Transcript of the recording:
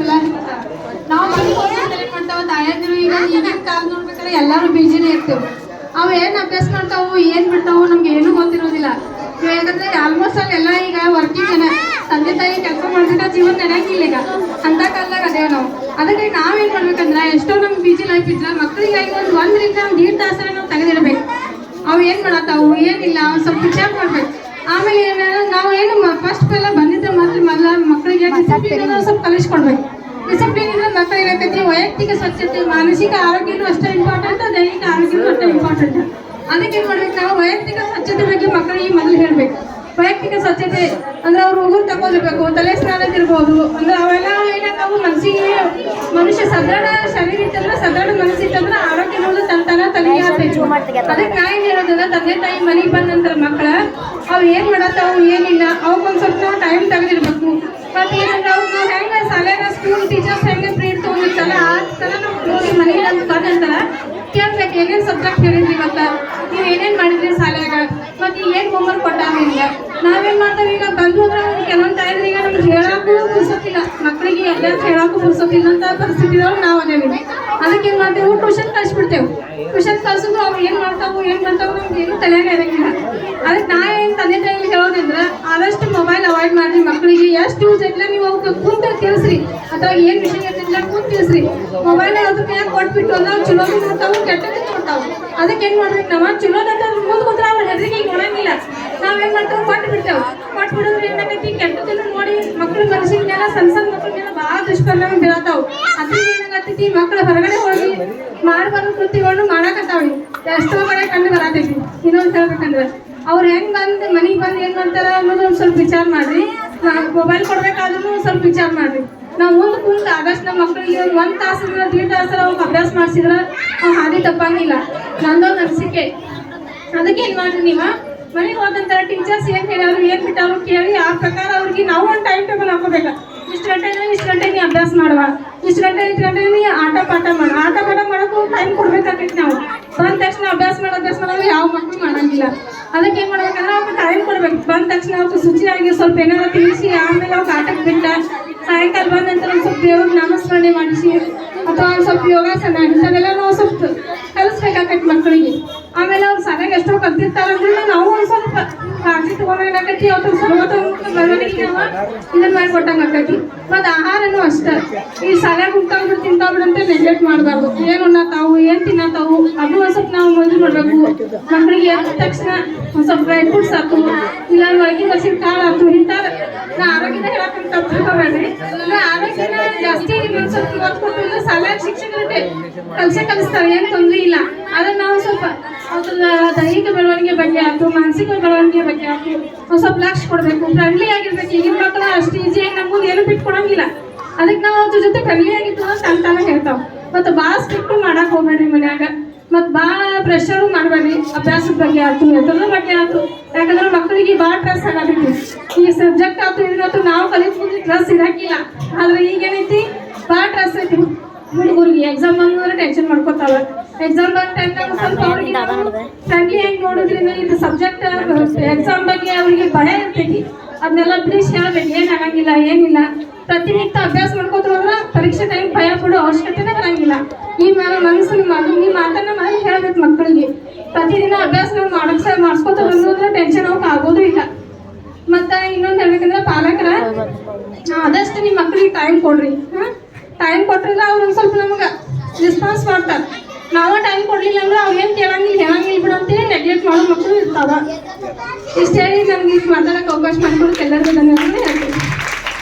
ಇರೋದಿಲ್ಲ. ನಾವು ಮಾಡ್ತಾವ ತಾಯಂದಿರು ಈಗ ಈಗಿನ ಕಾಲ ನೋಡ್ಬೇಕಾದ್ರೆ ಎಲ್ಲರೂ ಬಿಜಿನೇ ಇರ್ತೇವೆ. ಅವು ಏನು ಅಭ್ಯಾಸ ಮಾಡ್ತಾವು ಏನು ಬಿಡ್ತಾವು ನಮ್ಗೆ ಏನೂ ಗೊತ್ತಿರೋದಿಲ್ಲ. ಯಾಕಂದ್ರೆ ಆಲ್ಮೋಸ್ಟ್ ಎಲ್ಲ ಈಗ ವರ್ಕಿಂಗ್ ಜನ ತಂದೆ ತಾಯಿ ಕೆಲಸ ಮಾಡ್ಬೇಕಾ ಜೀವನ ನಡೆಯಂಗಿಲ್ಲ ಈಗ ಅಂತ ಕಾಲದಾಗ ಅದೇವ್ ನಾವು. ಅದಕ್ಕೆ ನಾವೇನು ಮಾಡ್ಬೇಕಂದ್ರೆ ಎಷ್ಟೋ ನಮ್ಗೆ ಬಿಜಿ ಲೈಫ್ ಇದ್ರೆ ಮಕ್ಕಳಿಗಾಗಿ ಒಂದರಿಂದ 1.5 ತಾಸರ ನಾವು ತೆಗೆದಿಡ್ಬೇಕು. ಅವು ಏನು ಮಾಡತ್ತಾವು ಏನಿಲ್ಲ ಸ್ವಲ್ಪ ವಿಚಾರ ಮಾಡ್ಬೇಕು. ಆಮೇಲೆ ನಾವು ಏನು ಫಸ್ಟ್ ಎಲ್ಲ ಬಂದಿದ್ದ ಮೊದಲ ಮಕ್ಕಳಿಗೆ ಡಿಸಿಪ್ಲಿನ್ ಸ್ವಲ್ಪ ಕಲಿಸ್ಕೊಡ್ಬೇಕು. ಡಿಸಿಪ್ಲಿನ್ ಇದ್ರೆ ಮಕ್ಕಳು ಏನಕ್ಕೈತಿ ವೈಯಕ್ತಿಕ ಸ್ವಚ್ಛತೆ ಮಾನಸಿಕ ಆರೋಗ್ಯನೂ ಅಷ್ಟೇ ಇಂಪಾರ್ಟೆಂಟ್, ದೈಹಿಕ ಆರೋಗ್ಯನೂ ಅಷ್ಟೇ ಇಂಪಾರ್ಟೆಂಟ್. ಅದಕ್ಕೆ ಏನು ಮಾಡ್ಬೇಕು ನಾವು ವೈಯಕ್ತಿಕ ಸ್ವಚ್ಛತೆ ಬಗ್ಗೆ ಮಕ್ಕಳಿಗೆ ಮೊದಲು ಹೇಳ್ಬೇಕು. ವೈಯಕ್ತಿಕ ಸ್ವಚ್ಛತೆ ಅಂದ್ರೆ ಅವ್ರು ಹೋಗೋದು ತಗೊಂಡಿರ್ಬೇಕು, ತಲೆ ಸ್ನಾನಕ್ಕಿರ್ಬೋದು. ಅಂದ್ರೆ ಅವೆಲ್ಲ ಏನಾಗ್ತಾವು ಮನಸ್ಸಿಗೆ ಮನುಷ್ಯ ಸದೃಢ ಶರೀರ ಇತ್ತಂದ್ರೆ ಸದೃಢ ಮನಸ್ಸಿತ್ತಂದ್ರೆ ಆರೋಗ್ಯ ತಲೆಗೆ ಆಗ್ತೈತಿ. ಅದಕ್ಕೆ ನಾ ಏನು ಹೇಳೋದಂದ್ರೆ ತಂದೆ ತಾಯಿ ಮನೆಗೆ ಬಂದ ನಂತರ ಮಕ್ಕಳ ಅವು ಏನು ಮಾಡತ್ತಾವು ಏನಿಲ್ಲ ಅವಕ್ಕೊಂದು ಸ್ವಲ್ಪ ನಾವು ಟೈಮ್ ತೆಗೆದಿರ್ಬೇಕು. ಮತ್ತು ಏನಂದ್ರೆ ಅವ್ರು ನಾವು ಹೆಂಗೆ ಶಾಲೆನ ಸ್ಕೂಲ್ ಟೀಚರ್ಸ್ ಹೆಂಗೆ ಪ್ರೇರ್ ತೊಗೊಂಡಿರ್ತಾರ ಆ ಥರ ನಾವು ಹೋಗಿ ಮನೆಗೆ ಬಂದ ನಂತರ ಕೇಳ್ಬೇಕು ಏನೇನು ಸಬ್ಜೆಕ್ಟ್ ಹೇಳಿದ್ರಿ ಇವತ್ತು, ನೀವು ಏನೇನು ಮಾಡಿದ್ರಿ ಶಾಲೆಯಾಗ, ಮತ್ತು ಏನು ಹೋಮ್ವರ್ಕ್ ಕೊಟ್ಟಾಗಿಲ್ಲ. ನಾವೇನು ಮಾಡ್ತೇವೆ ಈಗ ಬಂದು ಅಂದ್ರೆ ಕೆಲವೊಂದು ಟೈಮ್ ಈಗ ನಮ್ಗೆ ಹೇಳೋಕ್ಕೂ ಪುರ್ಸೋತಿಲ್ಲ, ಮಕ್ಕಳಿಗೆ ಎಲ್ಲ ಹೇಳೋಕ್ಕೂ ಪುರ್ಸೋತಿಲ್ಲ ಅಂತ ಪರಿಸ್ಥಿತಿದವ್ರು ನಾವು ಅದೇವಿ. ಅದಕ್ಕೆ ಏನು ಮಾಡ್ತೇವೆ ಟ್ಯೂಷನ್ ಕಳಿಸ್ಬಿಡ್ತೇವೆ. ಟ್ಯೂಷನ್ ಕಳ್ಸಿದ್ರು ಅವ್ರು ಏನು ಮಾಡ್ತಾವು ನಮ್ಗೆ ಏನೂ ತಲೆಯಾಗ ಇರೋಂಗಿಲ್ಲ. ಅದಕ್ಕೆ ನಾ ಏನು ತಂದೆ ತಾಯಿಗೆ ಹೇಳೋದಂದ್ರೆ ಆದಷ್ಟು ಮೊಬೈಲ್ ಅವಾಯ್ಡ್ ಮಾಡಿರಿ. ಮಕ್ಕಳಿಗೆ ಎಷ್ಟು ಯೂಸ್ ಐತಿಲ್ಲ ನೀವು ಅವ್ರಿಗೆ ಕುಂತ ತಿಳಿಸ್ರಿ, ಅಥವಾ ಏನು ವಿಷಯ ಇರ್ತಿಲ್ಲ ಕುಂತ ತಿಳಿಸ್ರಿ. ಮೊಬೈಲ್ ಅದಕ್ಕೆ ಕೊಟ್ಬಿಟ್ಟು ನಾವು ಚಲೋ ನೋಡ್ತಾವು ಕೆಟ್ಟದ್ದು ನೋಡ್ತಾವು. ಅದಕ್ಕೆ ಏನು ಮಾಡ್ಬೇಕು ನಾವು ಚಲೋದಂತ ಮುಂದೆ ಕೂತ್ರೆ ಅವ್ರ ಹೆದರಿಗೆ ನೋಡಂಗಿಲ್ಲ. ನಾವೇನು ಮಾಡ್ತೇವೆ ಕೊಟ್ಬಿಡೋದ್ರೆ ಏನಾಗೈತಿ ಕೆಟ್ಟದನ್ನು ನೋಡಿ ಮಕ್ಕಳ ಮನಸ್ಸಿಗೆಲ್ಲ ಸಣ್ಣ ಮಕ್ಕಳಿಗೆಲ್ಲ ಭಾಳ ದುಷ್ಪರಿಣಾಮ ಬೀಳತ್ತಾವು. ಅದ್ರಿಂದ ಏನಾಗತ್ತೈತಿ ಮಕ್ಕಳು ಹೊರಗಡೆ ಹೋಗಿ ಮಾಡಬಾರ್ದು ಕೃತ್ಯಗಳನ್ನು ಮಾಡಕತ್ತಾವೆ ಎಷ್ಟೋ ಕಡೆ ಕಂಡು ಬರತೈತಿ. ಇನ್ನೊಂದು ಹೇಳ್ಬೇಕಂದ್ರೆ ಅವ್ರು ಹೆಂಗೆ ಬಂದು ಮನೆಗೆ ಬಂದು ಏನು ಮಾಡ್ತಾರ ಅನ್ನೋದು ಒಂದು ಸ್ವಲ್ಪ ವಿಚಾರ ಮಾಡಿರಿ. ಮೊಬೈಲ್ ಕೊಡ್ಬೇಕಾದ್ರೂ ಸ್ವಲ್ಪ ವಿಚಾರ ಮಾಡಿರಿ. ನಾವು ಮುಂದೆ ಕುಂತು ಆದಷ್ಟು ನಮ್ಮ ಮಕ್ಕಳಿಗೆ 1 ತಾಸು 1.5 ತಾಸು ಅವ್ರಿಗೆ ಅಭ್ಯಾಸ ಮಾಡಿಸಿದ್ರೆ ಅವ್ರು ಹಾದಿ ತಪ್ಪಂಗಿಲ್ಲ. ನಂದೊಂದು ಅನಿಸಿಕೆ. ಅದಕ್ಕೆ ಏನು ಮಾಡಿರಿ ನೀವು ಮನೆಗೆ ಹೋದಂತರ ಟೀಚರ್ಸ್ ಏನು ಹೇಳ್ಯಾರು ಏನು ಬಿಟ್ಟವ್ರು ಕೇಳಿ ಆ ಪ್ರಕಾರ ಅವ್ರಿಗೆ ನಾವು ಒಂದು ಟೈಮ್ ಟೇಬಲ್ ಹಾಕೋಬೇಕು. ಇಷ್ಟು ಗಂಟೆ ನೀ ಅಭ್ಯಾಸ ಮಾಡುವ, ಇಷ್ಟು ಗಂಟೆ ನೀ ಆಟ ಪಾಠ ಮಾಡೋಕ್ಕೂ ಟೈಮ್ ಕೊಡ್ಬೇಕಾಗೈತಿ. ನಾವು ಬಂದ ತಕ್ಷಣ ಅಭ್ಯಾಸ ಮಾಡೋದು ಯಾವ ಮಕ್ಕಳು ಮಾಡಂಗಿಲ್ಲ. ಅದಕ್ಕೆ ಏನು ಮಾಡ್ಬೇಕಂದ್ರೆ ಅವ್ರಿಗೆ ಟೈಮ್ ಕೊಡ್ಬೇಕು. ಬಂದ ತಕ್ಷಣ ಅವ್ರಿಗೆ ಶುಚಿಯಾಗಿ ಸ್ವಲ್ಪ ಏನಾದ್ರು ತಿಳಿಸಿ ಆಮೇಲೆ ಅವ್ರಿಗೆ ಆಟಕ್ಕೆ ಬಿಟ್ಟ ಸಾಯಂಕಾಲ ಬಂದ ನಂತರ ಒಂದು ಸ್ವಲ್ಪ ದೇವ್ರಿಗೆ ನಾಮಸ್ಮರಣೆ ಮಾಡಿಸಿ ಅಥವಾ ಒಂದು ಸ್ವಲ್ಪ ಯೋಗಾಸನ ಇಂಥವೆಲ್ಲ ನಾವು ಸ್ವಲ್ಪ ಕಲಿಸ್ಬೇಕಾಗೈತಿ ಮಕ್ಕಳಿಗೆ. ಆಮೇಲೆ ಅವ್ರು ಸರಿಯಾಗಿ ಎಷ್ಟೋ ಕಲ್ತಿರ್ತಾರಂದ್ರೆ ನಾವು ಒಂದು ಸ್ವಲ್ಪ ಕಾಳಜಿ ತೊಗೊಂಡಾಗೈತಿ. ಅವ್ರ ಸರ್ವತೋಮುಖ ಬೆಳವಣಿಗೆ ನಾವು ಇದನ್ನು ಮಾಡಿಕೊಟ್ಟಂಗೆ ಆಕೈತಿ. ಮತ್ತು ಆಹಾರನೂ ಅಷ್ಟೇ ಈ ಶಾಲೆಗೆ ಉಂಟಾಗ್ಬಿಟ್ಟು ತಿಂತಾಗ್ಬಿಡಂತೆ ನೆಗ್ಲೆಕ್ಟ್ ಮಾಡಬಾರ್ದು. ಏನು ಉಣ್ಣತಾವು ಏನು ತಿನ್ನತಾವು ಅದು ಒಂದು ಸ್ವಲ್ಪ ನಾವು ಮೊದಲು ಮಾಡಬೇಕು. ಮಕ್ಕಳಿಗೆ ಎದ್ದ ತಕ್ಷಣ ಒಂದು ಸ್ವಲ್ಪ ಡ್ರೈ ಫ್ರೂಟ್ಸ್ ಆಯ್ತು ಇಲ್ಲ ಒಳಗಿನ ಹಸಿರು ಕಾಳು ಆಯ್ತು ಇಂಥದ್ದು ನಾ ಆರೋಗ್ಯದ ಹೇಳಕ್ಕಂತ ತಿಳ್ಕೊಬೇಡ್ರಿ. ಆರೋಗ್ಯನ ಜಾಸ್ತಿ ಒಂದು ಸ್ವಲ್ಪ ಒತ್ತು ಕೊಟ್ಟಿಲ್ಲ ಶಾಲೆಯ ಶಿಕ್ಷಕರಿಗೆ ಕಲಿಸ್ತಾರೆ, ಏನು ತೊಂದರೆ ಇಲ್ಲ. ಅದನ್ನು ನಾವು ಸ್ವಲ್ಪ ಅದ್ರ ದೈಹಿಕ ಬೆಳವಣಿಗೆ ಬಗ್ಗೆ ಆಯ್ತು ಮಾನಸಿಕ ಬೆಳವಣಿಗೆ ಬಗ್ಗೆ ಆಯ್ತು ಒಂದು ಸ್ವಲ್ಪ ಲಕ್ಷ್ಯ ಕೊಡಬೇಕು. ಫ್ರೆಂಡ್ಲಿ ಆಗಿರ್ಬೇಕು. ಈಗಿನ ಮಕ್ಕಳು ಅಷ್ಟು ಈಸಿಯಾಗಿ ನಮ್ಮ ಮುಂದೆ ಏನು ಬಿಟ್ಕೊಡಂಗಿಲ್ಲ. ಅದಕ್ಕೆ ನಾವು ಅದ್ರ ಜೊತೆ ಫ್ರೆಂಡ್ಲಿ ಆಗಿತ್ತು ತಂತಾನ ಹೇಳ್ತಾವೆ. ಮತ್ತು ಭಾಳ ಸ್ಟ್ರಿಕ್ಟು ಮಾಡಕ್ಕೆ ಹೋಗ್ಬೇಡ್ರಿ ಮನ್ಯಾಗ. ಮತ್ತು ಭಾಳ ಪ್ರೆಷರು ಮಾಡಬೇಡ್ರಿ ಅಭ್ಯಾಸದ ಬಗ್ಗೆ ಆಯ್ತು ಎದ್ರ ಬಗ್ಗೆ ಆಯ್ತು. ಯಾಕಂದ್ರೆ ಮಕ್ಕಳಿಗೆ ಭಾಳ ಸ್ಟ್ರೆಸ್ ಆಗತೈತಿ. ಈ ಸಬ್ಜೆಕ್ಟ್ ಆಯ್ತು ಇದ್ರಾಯ್ತು ನಾವು ಕಲಿಸ್ಕೊಂಡು ಸ್ಟ್ರೆಸ್ ಇರೋಕ್ಕಿಲ್ಲ. ಆದರೆ ಈಗೇನೈತಿ ಭಾಳ ಸ್ಟ್ರೆಸ್ ಐತಿ ಹುಡುಗರಿಗೆ. ಎಕ್ಸಾಮ್ ಬಂದ್ರೆ ಟೆನ್ಷನ್ ಮಾಡ್ಕೋತಾವೆ. ಎಕ್ಸಾಮ್ ಬಂದ ಟೈಮ್ನಾಗ ಸ್ವಲ್ಪ ಅವ್ರಿಗೆ ಫ್ರೆಂಡ್ಲಿ ಆಗಿ ನೋಡೋದ್ರಿಂದ ಇದು ಸಬ್ಜೆಕ್ಟ್ ಎಕ್ಸಾಮ್ ಬಗ್ಗೆ ಅವ್ರಿಗೆ ಭಯ ಇರ್ತೈತಿ. ಅದನ್ನೆಲ್ಲ ಪ್ಲೀಸ್ ಹೇಳ್ಬೇಕು. ಏನಾಗಂಗಿಲ್ಲ ಏನಿಲ್ಲ ಪ್ರತಿನಿತ್ಯ ಅಭ್ಯಾಸ ಮಾಡ್ಕೋತ ಹೋದ್ರೆ ಪರೀಕ್ಷೆ ಟೈಮ್ ಭಯ ಪಡೋ ಅವಶ್ಯಕತೆನೇ ಬರಂಗಿಲ್ಲ. ಈ ಮನಸ್ಸನ್ನು ಈ ಮಾತನ್ನ ಮನೆ ಹೇಳ್ಬೇಕು ಮಕ್ಕಳಿಗೆ. ಪ್ರತಿದಿನ ಅಭ್ಯಾಸ ನಾವು ಮಾಡಿಸ್ಕೋತ ಬಂದ್ರೆ ಟೆನ್ಷನ್ ಹೋಗಕ್ಕೆ ಆಗೋದು ಇಲ್ಲ. ಮತ್ತು ಇನ್ನೊಂದು ಹೇಳ್ಬೇಕಂದ್ರೆ ಪಾಲಕರ ಆದಷ್ಟು ನಿಮ್ಮ ಮಕ್ಕಳಿಗೆ ಟೈಮ್ ಕೊಡ್ರಿ. ಟೈಮ್ ಕೊಟ್ರಿಲ್ಲ ಅವ್ರು ಒಂದು ಸ್ವಲ್ಪ ನಮ್ಗೆ ರೆಸ್ಪಾನ್ಸ್ ಮಾಡ್ತಾರೆ. ನಾವು ಟೈಮ್ ಕೊಡಲಿಲ್ಲ ಅಂದ್ರೆ ಅವ್ರು ಏನು ಹೇಳಂಗಿಲ್ಲ ಬಿಡು ಅಂತೇಳಿ ನೆಗ್ಲೆಕ್ಟ್ ಮಾಡೋ ಮಕ್ಕಳು ಇರ್ತಾವೆ. ಇಷ್ಟು ಹೇಳಿ ನನಗೆ ಮಾತಾಡೋಕ್ಕೆ ಅವಕಾಶ ಮಾಡಿಕೊಡೋಕೆ ಎಲ್ಲರಿಗೂ ಧನ್ಯವಾದ.